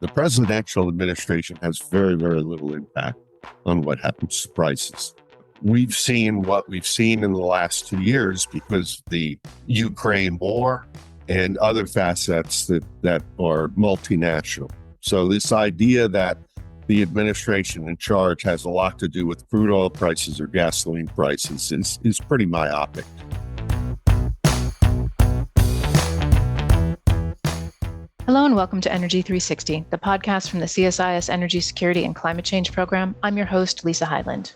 The presidential administration has very, very little impact on what happens to prices. We've seen what we've seen in the last 2 years because the Ukraine war and other facets that are multinational. So this idea that the administration in charge has a lot to do with crude oil prices or gasoline prices is pretty myopic. Hello and welcome to Energy 360, the podcast from the CSIS Energy Security and Climate Change Program. I'm your host, Lisa Hyland.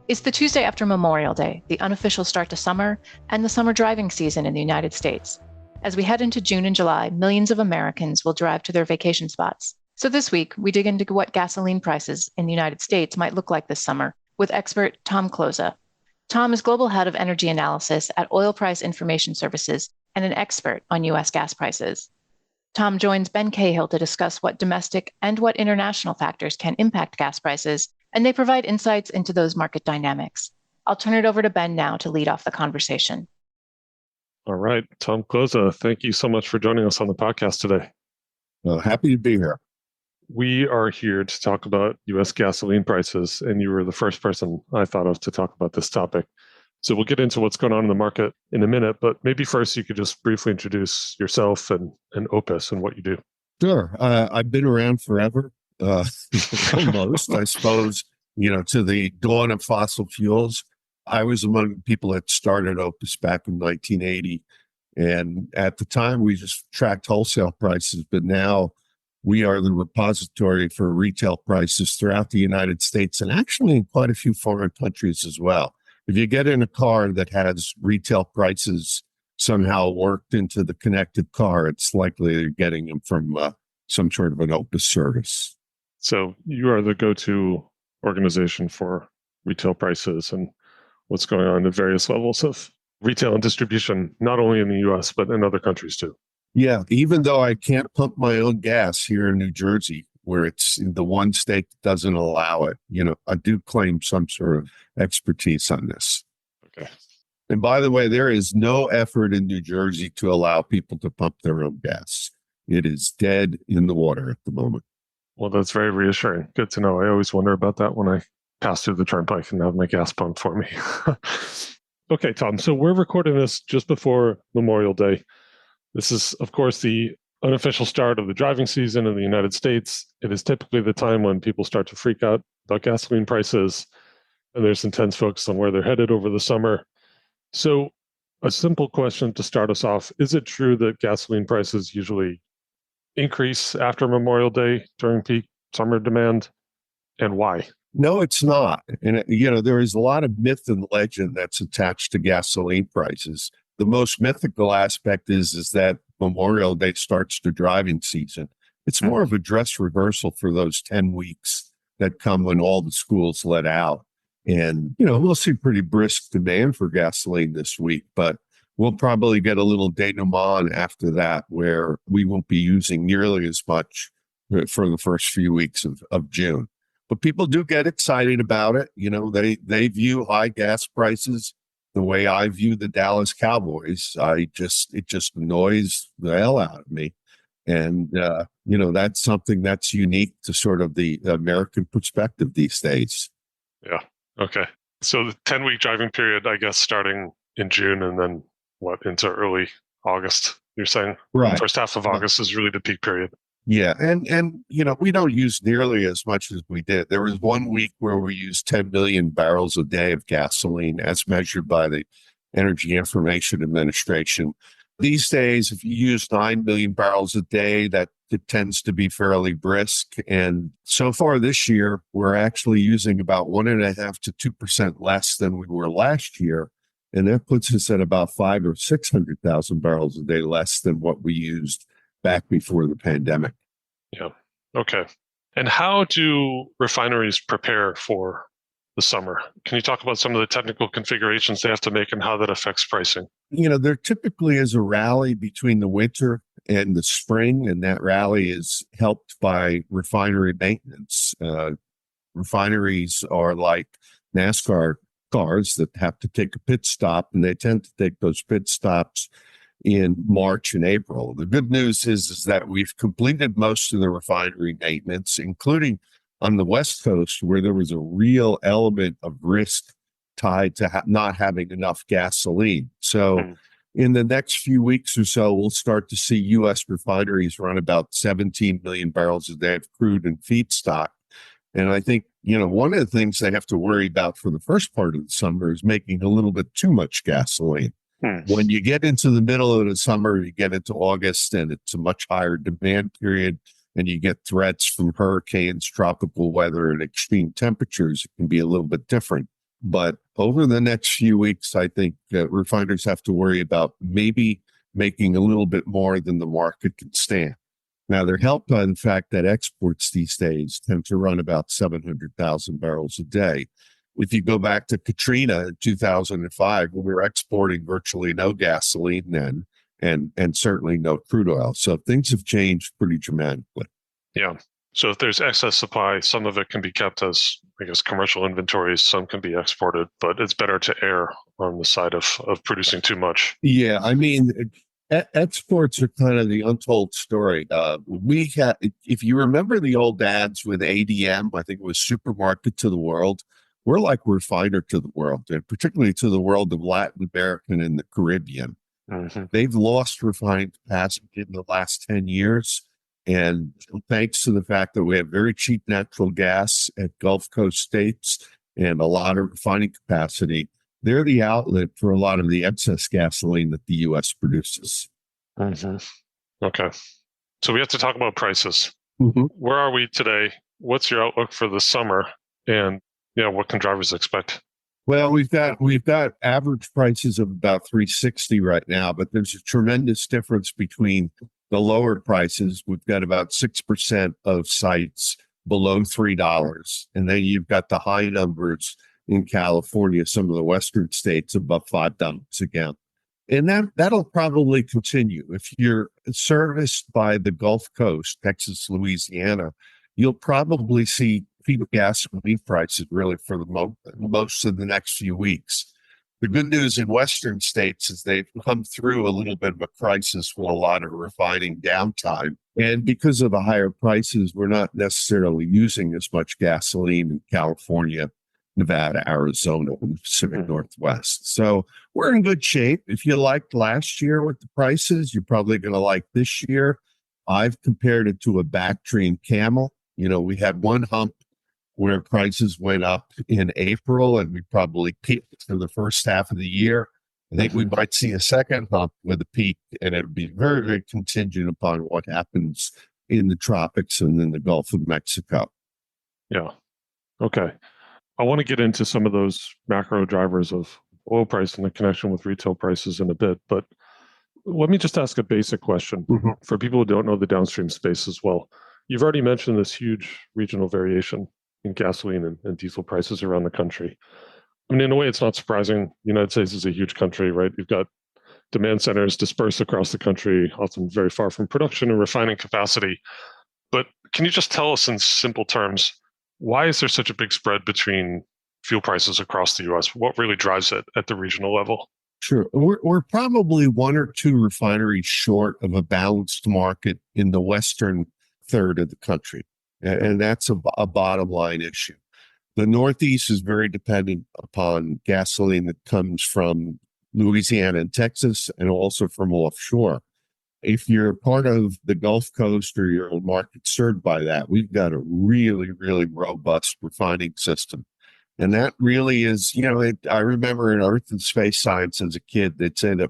It's the Tuesday after Memorial Day, the unofficial start to summer, and the summer driving season in the United States. As we head into June and July, millions of Americans will drive to their vacation spots. So this week, we dig into what gasoline prices in the United States might look like this summer with expert Tom Kloza. Tom is Global Head of Energy Analysis at Oil Price Information Services and an expert on U.S. gas prices. Tom joins Ben Cahill to discuss what domestic and what international factors can impact gas prices, and they provide insights into those market dynamics. I'll turn it over to Ben now to lead off the conversation. All right, Tom Kloza, thank you so much for joining us on the podcast today. Happy to be here. We are here to talk about U.S. gasoline prices, and you were the first person I thought of to talk about this topic. So we'll get into what's going on in the market in a minute, but maybe first you could just briefly introduce yourself and OPIS and what you do. Sure. I've been around forever, almost, I suppose, to the dawn of fossil fuels. I was among the people that started OPIS back in 1980. And at the time, we just tracked wholesale prices, but now we are the repository for retail prices throughout the United States and actually in quite a few foreign countries as well. If you get in a car that has retail prices somehow worked into the connected car, it's likely you're getting them from some sort of an OPIS service. So you are the go-to organization for retail prices and what's going on at various levels of retail and distribution, not only in the U.S., but in other countries too. Yeah, even though I can't pump my own gas here in New Jersey, where it's in the one state that doesn't allow it, I do claim some sort of expertise on this. Okay. And by the way, there is no effort in New Jersey to allow people to pump their own gas. It is dead in the water at the moment. Well, that's very reassuring. Good to know. I always wonder about that when I pass through the turnpike and have my gas pumped for me. Okay, Tom. So we're recording this just before Memorial Day. This is, of course, the unofficial start of the driving season in the United States. It is typically the time when people start to freak out about gasoline prices, and there's intense focus on where they're headed over the summer. So a simple question to start us off, is it true that gasoline prices usually increase after Memorial Day during peak summer demand, and why? No, it's not. And, there is a lot of myth and legend that's attached to gasoline prices. The most mythical aspect is that Memorial Day starts the driving season. It's more of a dress rehearsal for those 10 weeks that come when all the schools let out. And, we'll see pretty brisk demand for gasoline this week, but we'll probably get a little denouement after that where we won't be using nearly as much for the first few weeks of June. But people do get excited about it. They view high gas prices the way I view the Dallas Cowboys. It just annoys the hell out of me. And, that's something that's unique to sort of the American perspective these days. Yeah. Okay. So the 10-week driving period, I guess, starting in June and then into early August, you're saying? Right. First half of August is really the peak period. Yeah. And we don't use nearly as much as we did. There was 1 week where we used 10 million barrels a day of gasoline as measured by the Energy Information Administration. These days, if you use 9 million barrels a day, that it tends to be fairly brisk. And so far this year, we're actually using about 1.5% to 2% less than we were last year. And that puts us at about 500,000 or 600,000 barrels a day less than what we used back before the pandemic. Yeah. Okay. And how do refineries prepare for the summer? Can you talk about some of the technical configurations they have to make and how that affects pricing? There typically is a rally between the winter and the spring, and that rally is helped by refinery maintenance. Refineries are like NASCAR cars that have to take a pit stop, and they tend to take those pit stops in March and April. The good news is that we've completed most of the refinery maintenance, including on the West Coast, where there was a real element of risk tied to not having enough gasoline. So in the next few weeks or so, we'll start to see U.S. refineries run about 17 million barrels a day of crude and feedstock. And I think, one of the things they have to worry about for the first part of the summer is making a little bit too much gasoline. When you get into the middle of the summer, you get into August, and it's a much higher demand period, and you get threats from hurricanes, tropical weather, and extreme temperatures. It can be a little bit different. But over the next few weeks, I think refiners have to worry about maybe making a little bit more than the market can stand. Now, they're helped by the fact that exports these days tend to run about 700,000 barrels a day. If you go back to Katrina in 2005, we were exporting virtually no gasoline then, and certainly no crude oil. So things have changed pretty dramatically. Yeah. So if there's excess supply, some of it can be kept as, I guess, commercial inventories. Some can be exported, but it's better to err on the side of producing too much. Yeah, I mean, exports are kind of the untold story. We had, if you remember the old ads with ADM, I think it was Supermarket to the World. We're like refiner to the world, and particularly to the world of Latin America and the Caribbean. They've lost refined capacity in the last 10 years. And thanks to the fact that we have very cheap natural gas at Gulf Coast states and a lot of refining capacity, they're the outlet for a lot of the excess gasoline that the U.S. produces. Okay. So we have to talk about prices. Where are we today? What's your outlook for the summer? And what can drivers expect? Well, we've got average prices of about $3.60 right now, but there's a tremendous difference between the lower prices. We've got about 6% of sites below $3. And then you've got the high numbers in California, some of the western states above $5 a gallon. And that'll probably continue. If you're serviced by the Gulf Coast, Texas, Louisiana, you'll probably see feed gasoline prices really for the most of the next few weeks. The good news in western states is they've come through a little bit of a crisis with a lot of refining downtime. And because of the higher prices, we're not necessarily using as much gasoline in California, Nevada, Arizona, and the Pacific Northwest. So we're in good shape. If you liked last year with the prices, you're probably going to like this year. I've compared it to a Bactrian camel. We had one hump where prices went up in April, and we probably peaked for the first half of the year. I think we might see a second hump with a peak, and it would be very, very contingent upon what happens in the tropics and in the Gulf of Mexico. Yeah. Okay. I want to get into some of those macro drivers of oil price and the connection with retail prices in a bit, but let me just ask a basic question for people who don't know the downstream space as well. You've already mentioned this huge regional variation in gasoline and diesel prices around the country. I mean, in a way, it's not surprising. The United States is a huge country, right? You've got demand centers dispersed across the country, often very far from production and refining capacity. But can you just tell us in simple terms, why is there such a big spread between fuel prices across the U.S.? What really drives it at the regional level? Sure. We're probably one or two refineries short of a balanced market in the western third of the country. And that's a bottom line issue. The Northeast is very dependent upon gasoline that comes from Louisiana and Texas and also from offshore. If you're part of the Gulf Coast or you're a market served by that, we've got a really, really robust refining system. And that really is, I remember in Earth and Space Science as a kid, they'd say that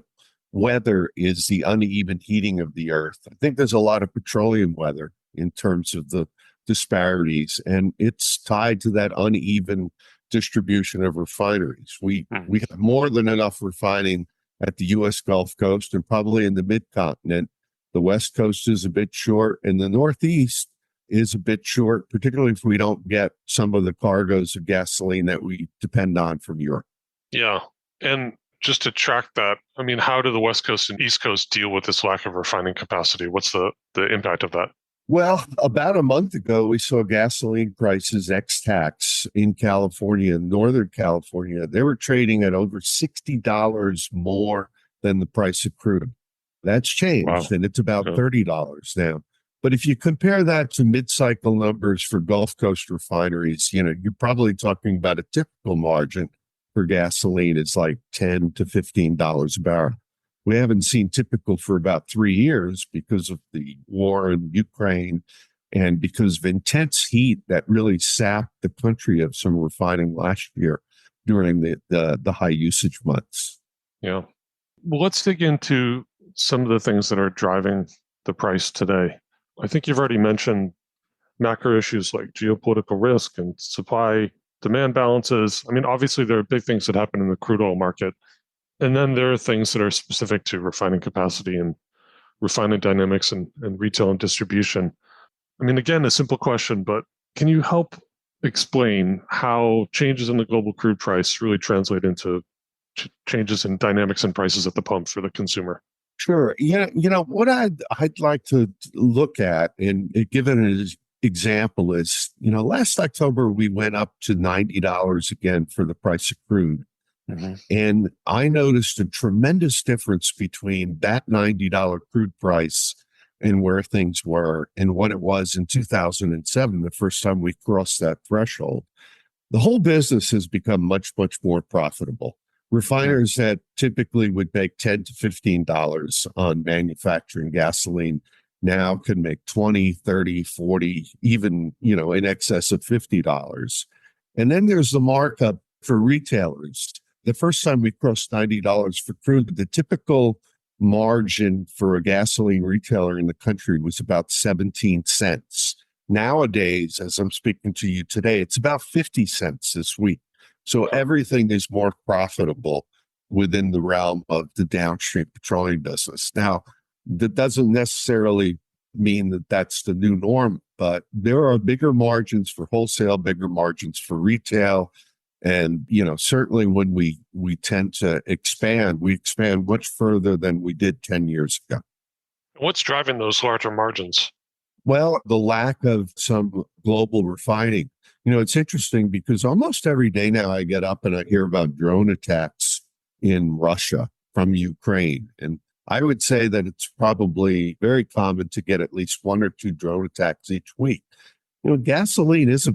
weather is the uneven heating of the Earth. I think there's a lot of petroleum weather in terms of the disparities, and it's tied to that uneven distribution of refineries. We have more than enough refining at the U.S. Gulf Coast and probably in the mid-continent. The West Coast is a bit short, and the Northeast is a bit short, particularly if we don't get some of the cargoes of gasoline that we depend on from Europe. Yeah. And just to track that, I mean, how do the West Coast and East Coast deal with this lack of refining capacity? What's the impact of that? Well, about a month ago, we saw gasoline prices ex-tax in California, Northern California. They were trading at over $60 more than the price of crude. That's changed, Wow. and it's about Yeah. $30 now. But if you compare that to mid-cycle numbers for Gulf Coast refineries, you're probably talking about a typical margin for gasoline is like $10 to $15 a barrel. We haven't seen typical for about 3 years because of the war in Ukraine and because of intense heat that really sapped the country of some refining last year during the high usage months. Yeah. Well, let's dig into some of the things that are driving the price today. I think you've already mentioned macro issues like geopolitical risk and supply demand balances. I mean, obviously, there are big things that happen in the crude oil market. And then there are things that are specific to refining capacity and refining dynamics and retail and distribution. I mean, again, a simple question, but can you help explain how changes in the global crude price really translate into changes in dynamics and prices at the pump for the consumer? Sure. Yeah. What I'd like to look at and give it an example is, last October, we went up to $90 again for the price of crude. Mm-hmm. And I noticed a tremendous difference between that $90 crude price and where things were and what it was in 2007, the first time we crossed that threshold. The whole business has become much, much more profitable. Refiners that typically would make $10 to $15 on manufacturing gasoline now can make 20, 30, 40, even, in excess of $50. And then there's the markup for retailers. The first time we crossed $90 for crude, the typical margin for a gasoline retailer in the country was about 17 cents. Nowadays, as I'm speaking to you today, it's about 50 cents this week. So everything is more profitable within the realm of the downstream petroleum business. Now, that doesn't necessarily mean that that's the new norm, but there are bigger margins for wholesale, bigger margins for retail. And, certainly when we tend to expand, we expand much further than we did 10 years ago. What's driving those larger margins? Well, the lack of some global refining. It's interesting because almost every day now I get up and I hear about drone attacks in Russia from Ukraine. And I would say that it's probably very common to get at least one or two drone attacks each week. Gasoline is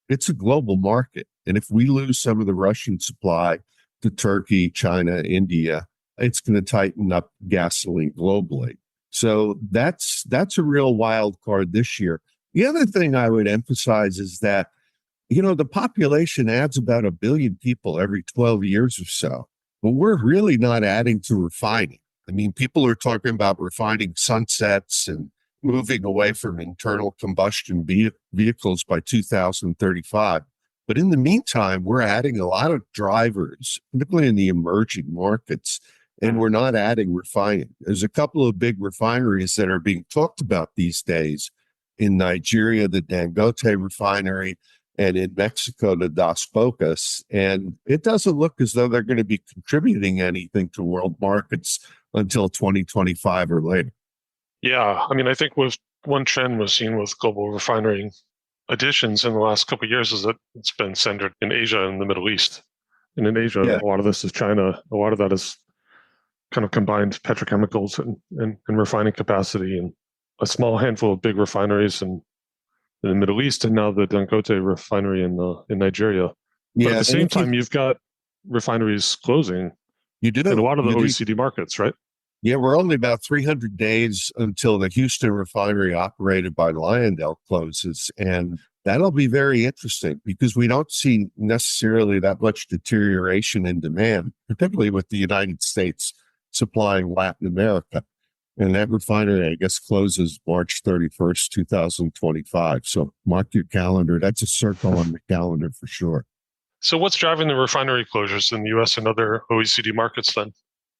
it's a global market. And if we lose some of the Russian supply to Turkey, China, India, it's going to tighten up gasoline globally. So that's a real wild card this year. The other thing I would emphasize is that, the population adds about 1 billion people every 12 years or so, but we're really not adding to refining. I mean, people are talking about refining sunsets and moving away from internal combustion vehicles by 2035. But in the meantime, we're adding a lot of drivers, particularly in the emerging markets, and we're not adding refining. There's a couple of big refineries that are being talked about these days. In Nigeria, the Dangote refinery, and in Mexico, the Dos Bocas. And it doesn't look as though they're going to be contributing anything to world markets until 2025 or later. Yeah, I mean, I think one trend we've seen with global refinery additions in the last couple of years is that it's been centered in Asia and the Middle East. And in Asia, Yeah. a lot of this is China. A lot of that is kind of combined petrochemicals and refining capacity, and a small handful of big refineries in the Middle East, and now the Dangote refinery in Nigeria. But at the same time, you've got refineries closing You do. in a lot of the You do. OECD markets, right? Yeah, we're only about 300 days until the Houston refinery operated by Lyondell closes. And that'll be very interesting because we don't see necessarily that much deterioration in demand, particularly with the United States supplying Latin America. And that refinery, I guess, closes March 31st, 2025. So mark your calendar. That's a circle on the calendar for sure. So what's driving the refinery closures in the U.S. and other OECD markets then?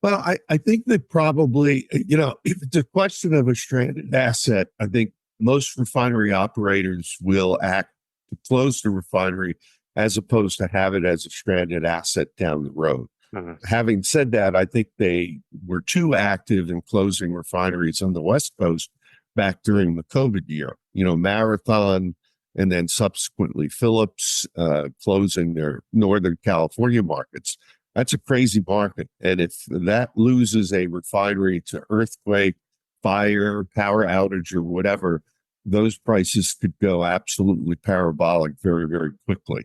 Well, I think that probably, if it's a question of a stranded asset, I think most refinery operators will act to close the refinery as opposed to have it as a stranded asset down the road. Mm-hmm. Having said that, I think they were too active in closing refineries on the West Coast back during the COVID year. Marathon and then subsequently Phillips closing their Northern California markets. That's a crazy market. And if that loses a refinery to earthquake, fire, power outage, or whatever, those prices could go absolutely parabolic very, very quickly.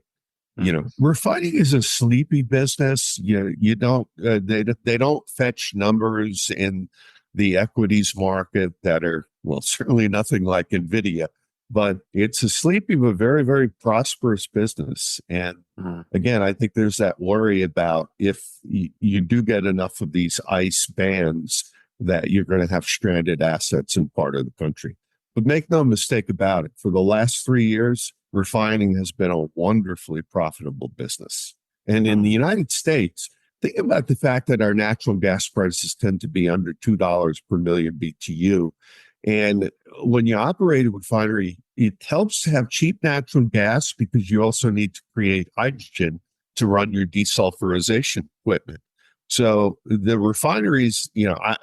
Refining is a sleepy business. You don't they don't fetch numbers in the equities market that are, well, certainly nothing like Nvidia, but it's a sleepy but very, very prosperous business. And again, I think there's that worry about if you do get enough of these ICE bans that you're going to have stranded assets in part of the country. But make no mistake about it, for the last 3 years, refining has been a wonderfully profitable business. And in the United States, think about the fact that our natural gas prices tend to be under $2 per million BTU. And when you operate a refinery, it helps to have cheap natural gas because you also need to create hydrogen to run your desulfurization equipment. So the refineries,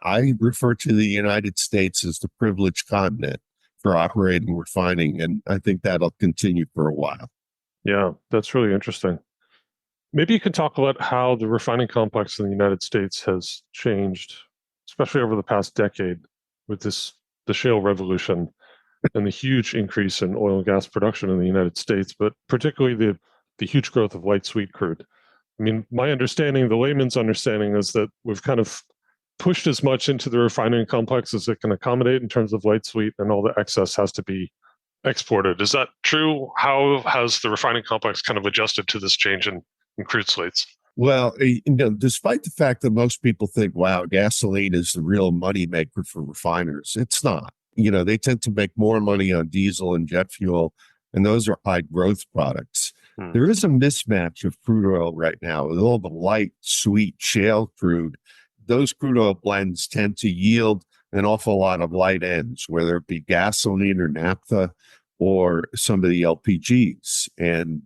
I refer to the United States as the privileged continent for operating refining. And I think that'll continue for a while. Yeah, that's really interesting. Maybe you can talk about how the refining complex in the United States has changed, especially over the past decade with the shale revolution and the huge increase in oil and gas production in the United States, but particularly the huge growth of light sweet crude. I mean, my understanding, the layman's understanding, is that we've kind of pushed as much into the refining complex as it can accommodate in terms of light sweet, and all the excess has to be exported. Is that true? How has the refining complex kind of adjusted to this change in crude slates? Well, despite the fact that most people think, wow, gasoline is the real money maker for refiners, it's not. They tend to make more money on diesel and jet fuel, and those are high growth products. There is a mismatch of crude oil right now with all the light, sweet shale crude. Those crude oil blends tend to yield an awful lot of light ends, whether it be gasoline or naphtha or some of the LPGs. And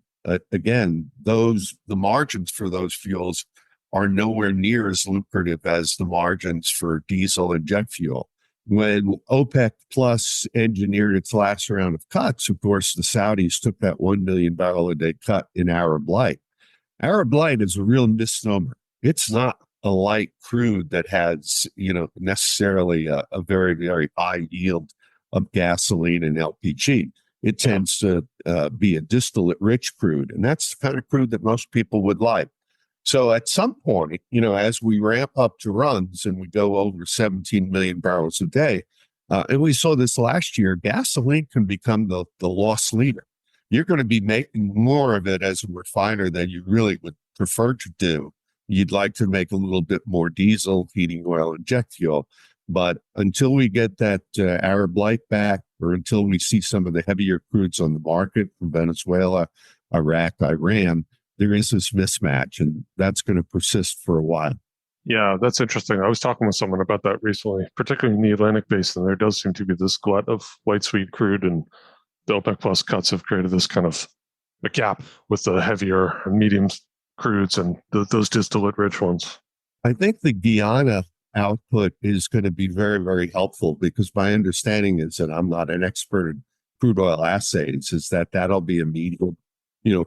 again, the margins for those fuels are nowhere near as lucrative as the margins for diesel and jet fuel. When OPEC Plus engineered its last round of cuts, of course, the Saudis took that 1 million barrel a day cut in Arab Light. Arab Light is a real misnomer. It's not a light crude that has, necessarily a very, very high yield of gasoline and LPG. It tends to be a distillate-rich crude, and that's the kind of crude that most people would like. So at some point, as we ramp up to runs and we go over 17 million barrels a day, and we saw this last year, gasoline can become the loss leader. You're going to be making more of it as a refiner than you really would prefer to do. You'd like to make a little bit more diesel, heating oil, and jet fuel. But until we get that Arab Light back, or until we see some of the heavier crudes on the market from Venezuela, Iraq, Iran, there is this mismatch, and that's going to persist for a while. Yeah, that's interesting. I was talking with someone about that recently, particularly in the Atlantic Basin. There does seem to be this glut of light sweet crude, and the OPEC Plus cuts have created this kind of a gap with the heavier and medium crudes and those distillate-rich ones. I think the Guyana output is going to be very, very helpful, because my understanding is, that I'm not an expert in crude oil assays, is that that'll be a medium,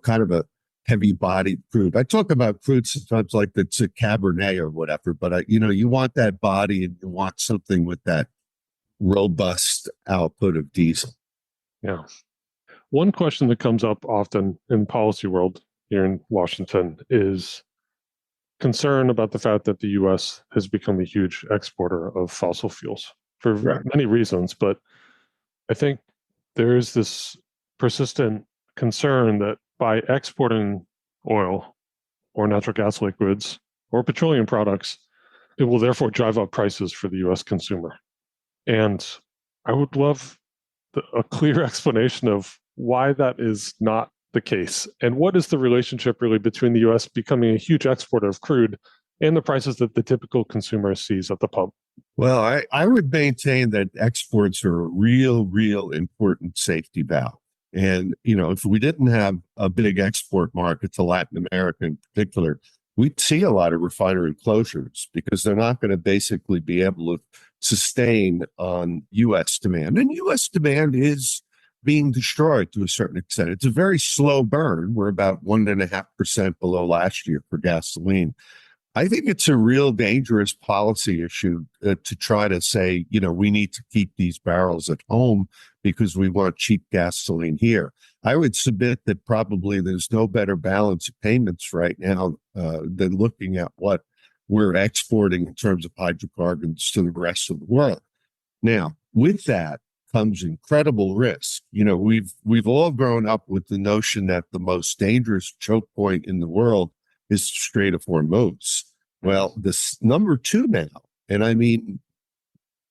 kind of a heavy bodied crude. I talk about crude sometimes like it's a Cabernet or whatever, but you want that body, and you want something with that robust output of diesel. Yeah. One question that comes up often in policy world here in Washington is concern about the fact that the U.S. has become a huge exporter of fossil fuels for many reasons. But I think there is this persistent concern that by exporting oil or natural gas liquids or petroleum products, it will therefore drive up prices for the U.S. consumer. And I would love a clear explanation of why that is not the case. And what is the relationship really between the U.S. becoming a huge exporter of crude and the prices that the typical consumer sees at the pump? Well, I would maintain that exports are a real important safety valve. And, if we didn't have a big export market to Latin America in particular, we'd see a lot of refinery closures, because they're not going to basically be able to sustain on U.S. demand. And U.S. demand is being destroyed to a certain extent. It's a very slow burn. We're about 1.5% below last year for gasoline. I think it's a real dangerous policy issue to try to say, we need to keep these barrels at home because we want cheap gasoline here. I would submit that probably there's no better balance of payments right now than looking at what we're exporting in terms of hydrocarbons to the rest of the world. Now, with that comes incredible risk. We've all grown up with the notion that the most dangerous choke point in the world is the Strait of Hormuz. Well, this number two now, and I mean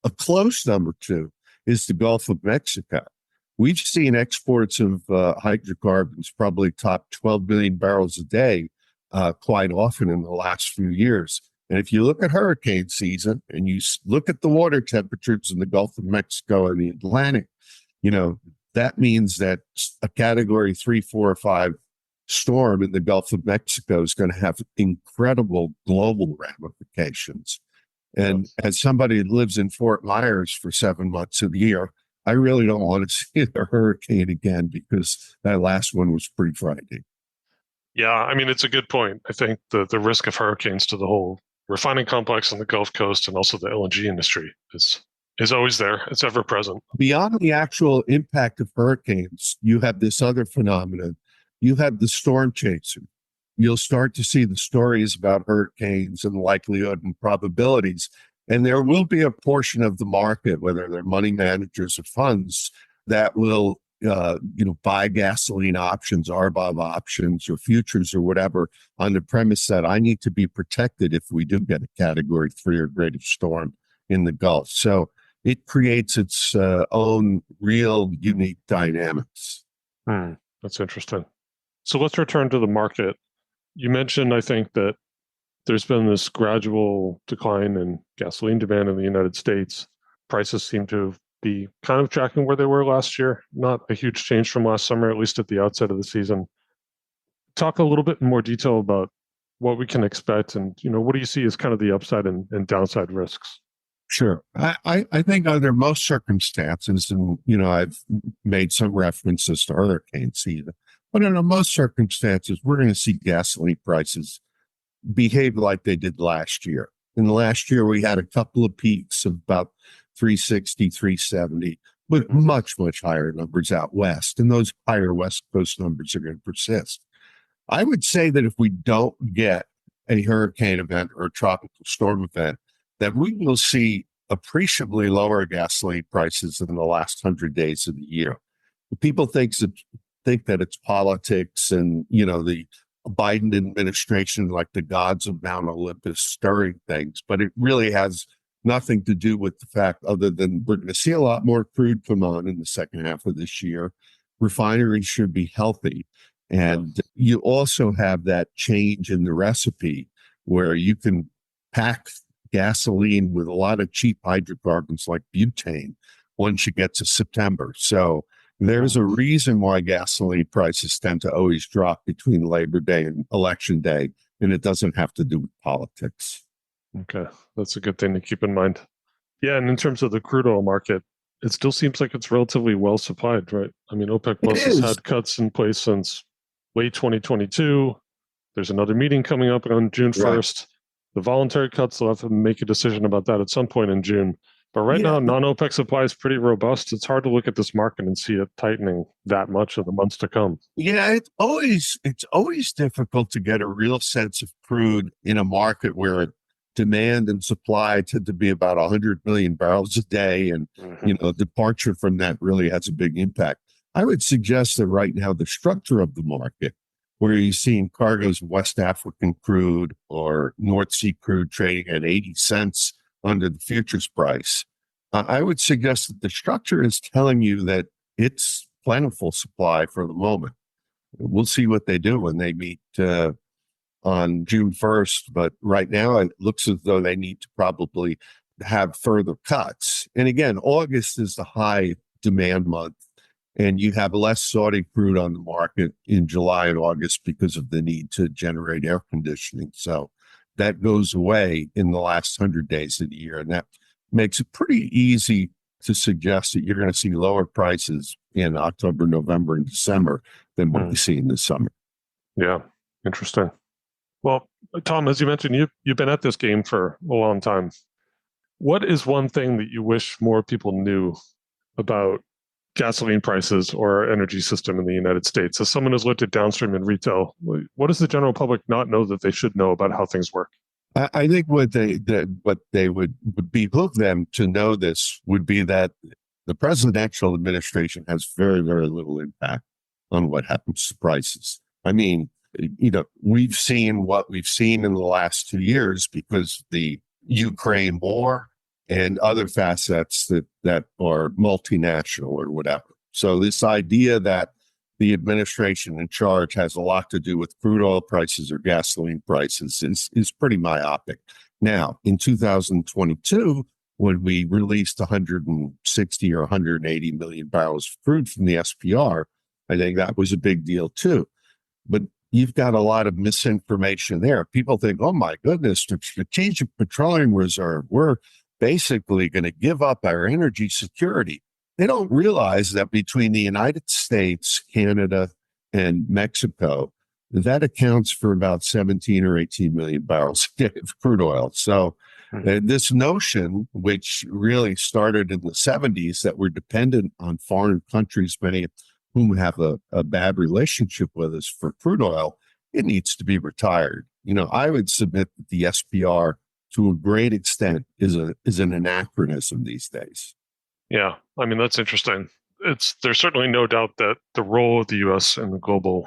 a close number two, is the Gulf of Mexico. We've seen exports of hydrocarbons probably top 12 million barrels a day quite often in the last few years. And if you look at hurricane season and you look at the water temperatures in the Gulf of Mexico and the Atlantic, that means that a category 3, 4, or 5 storm in the Gulf of Mexico is going to have incredible global ramifications. And as somebody that lives in Fort Myers for 7 months of the year, I really don't want to see a hurricane again because that last one was pretty frightening. Yeah, I mean, it's a good point. I think the risk of hurricanes to the whole refining complex on the Gulf Coast and also the LNG industry is always there. It's ever present. Beyond the actual impact of hurricanes, you have this other phenomenon. You have the storm chaser. You'll start to see the stories about hurricanes and likelihood and probabilities. And there will be a portion of the market, whether they're money managers or funds, that will buy gasoline options, RBOB options, or futures or whatever on the premise that I need to be protected if we do get a category 3 or greater storm in the Gulf. So it creates its own real unique dynamics. That's interesting. So let's return to the market. You mentioned, I think, that there's been this gradual decline in gasoline demand in the United States. Prices seem to be kind of tracking where they were last year. Not a huge change from last summer, at least at the outset of the season. Talk a little bit in more detail about what we can expect and, what do you see as kind of the upside and downside risks? Sure. I think under most circumstances, and, I've made some references to hurricane season, but under most circumstances, we're going to see gasoline prices behave like they did last year. In the last year, we had a couple of peaks of about 360, 370, but much, much higher numbers out west. And those higher West Coast numbers are going to persist. I would say that if we don't get a hurricane event or a tropical storm event, that we will see appreciably lower gasoline prices in the last 100 days of the year. People think that it's politics and, the Biden administration, like the gods of Mount Olympus, stirring things, but it really has nothing to do with the fact other than we're going to see a lot more crude come on in the second half of this year. Refineries should be healthy. And you also have that change in the recipe where you can pack gasoline with a lot of cheap hydrocarbons like butane once you get to September. So there's a reason why gasoline prices tend to always drop between Labor Day and Election Day, and it doesn't have to do with politics. Okay, that's a good thing to keep in mind. Yeah, and in terms of the crude oil market, it still seems like it's relatively well supplied, right? I mean, OPEC Plus has had cuts in place since late 2022. There's another meeting coming up on June 1st. Right. The voluntary cuts, they'll have to make a decision about that at some point in June. But right now, non-OPEC supply is pretty robust. It's hard to look at this market and see it tightening that much in the months to come. Yeah, it's always difficult to get a real sense of crude in a market where demand and supply tend to be about 100 million barrels a day. And, departure from that really has a big impact. I would suggest that right now, the structure of the market, where you're seeing cargoes of West African crude or North Sea crude trading at 80 cents under the futures price, I would suggest that the structure is telling you that it's plentiful supply for the moment. We'll see what they do when they meet on June 1st. But right now, it looks as though they need to probably have further cuts. And again, August is the high demand month. And you have less Saudi crude on the market in July and August because of the need to generate air conditioning. So that goes away in the last 100 days of the year. And that makes it pretty easy to suggest that you're going to see lower prices in October, November, and December than what we see in the summer. Yeah, interesting. Well, Tom, as you mentioned, you've been at this game for a long time. What is one thing that you wish more people knew about gasoline prices or our energy system in the United States? As someone who's looked at downstream and retail, what does the general public not know that they should know about how things work? I think what they would behoove them to know this would be that the presidential administration has very, very little impact on what happens to prices. I mean, we've seen what we've seen in the last 2 years because of the Ukraine war and other facets that are multinational or whatever. So this idea that the administration in charge has a lot to do with crude oil prices or gasoline prices is pretty myopic. Now, in 2022, when we released 160 or 180 million barrels of crude from the SPR, I think that was a big deal too. But you've got a lot of misinformation there. People think, oh my goodness, the Strategic Petroleum Reserve, we're basically going to give up our energy security. They don't realize that between the United States, Canada, and Mexico, that accounts for about 17 or 18 million barrels a day of crude oil. So this notion, which really started in the 70s, that we're dependent on foreign countries, many of whom have a bad relationship with us for crude oil, it needs to be retired. I would submit that the SPR, to a great extent, is an anachronism these days. Yeah, I mean, that's interesting. There's certainly no doubt that the role of the U.S. in the global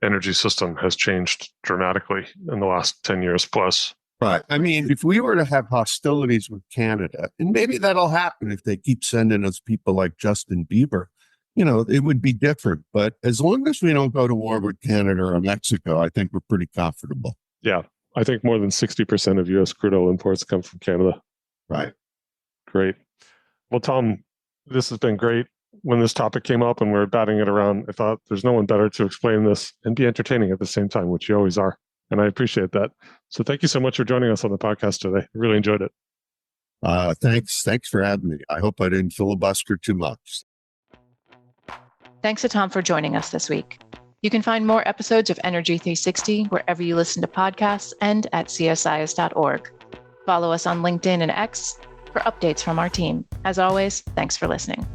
energy system has changed dramatically in the last 10 years plus. Right. I mean, if we were to have hostilities with Canada, and maybe that'll happen if they keep sending us people like Justin Bieber, it would be different. But as long as we don't go to war with Canada or Mexico, I think we're pretty comfortable. Yeah. I think more than 60% of U.S. crude oil imports come from Canada. Right. Great. Well, Tom, this has been great. When this topic came up and we were batting it around, I thought there's no one better to explain this and be entertaining at the same time, which you always are. And I appreciate that. So thank you so much for joining us on the podcast today. I really enjoyed it. Thanks for having me. I hope I didn't filibuster too much. Thanks to Tom for joining us this week. You can find more episodes of Energy 360 wherever you listen to podcasts and at csis.org. Follow us on LinkedIn and X for updates from our team. As always, thanks for listening.